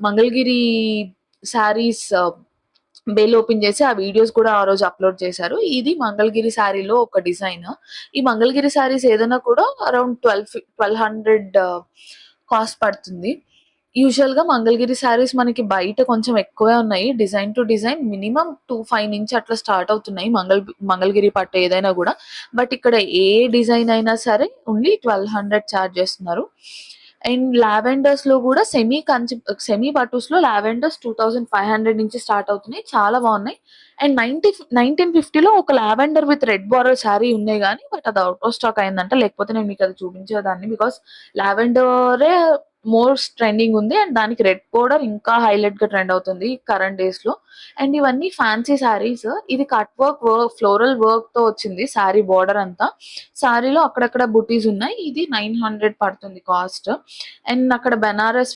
Mangalagiri saris bale open చేసి ఆ videos కూడా ఆ రోజు అప్లోడ్ చేశారు. ఇది మంగళగిరి శారీలో ఒక డిజైన్. ఈ మంగళగిరి శారీస్ ఏదైనా కూడా అరౌండ్ 1200 కాస్ట్ పడుతుంది. యూజువల్ గా మంగళగిరి శారీస్ మనకి బయట కొంచెం ఎక్కువే ఉన్నాయి. డిజైన్ టు డిజైన్ మినిమం 25 నుంచి అట్లా స్టార్ట్ అవుతున్నాయి మంగళగిరి పట్టు ఏదైనా కూడా. బట్ ఇక్కడ ఏ డిజైన్ అయినా సరే ఓన్లీ 1200 చార్జ్ చేస్తున్నారు. అండ్ లావెండర్స్ లో కూడా సెమీ పట్టుస్ లో లావెండర్స్ 2500 నుంచి స్టార్ట్ అవుతున్నాయి. చాలా బాగున్నాయి. అండ్ 1950లో ఒక lavender with red border sari ఉన్నాయి కానీ బట్ అది అవుట్ ఆఫ్ స్టాక్ అయిందంట. లేకపోతే నేను మీకు అది చూపించేదాన్ని. బికాస్ లావెండరే మోస్ట్ ట్రెండింగ్ ఉంది. అండ్ దానికి రెడ్ బోర్డర్ ఇంకా హైలైట్ గా ట్రెండ్ అవుతుంది కరెంట్ డేస్ లో. అండ్ ఇవన్నీ ఫ్యాన్సీ శారీస్. ఇది కట్ వర్క్ ఫ్లోరల్ వర్క్ తో వచ్చింది శారీ బోర్డర్ అంతా. శారీలో అక్కడక్కడ బుటీస్ ఉన్నాయి. ఇది 900 పడుతుంది కాస్ట్. అండ్ అక్కడ బెనారస్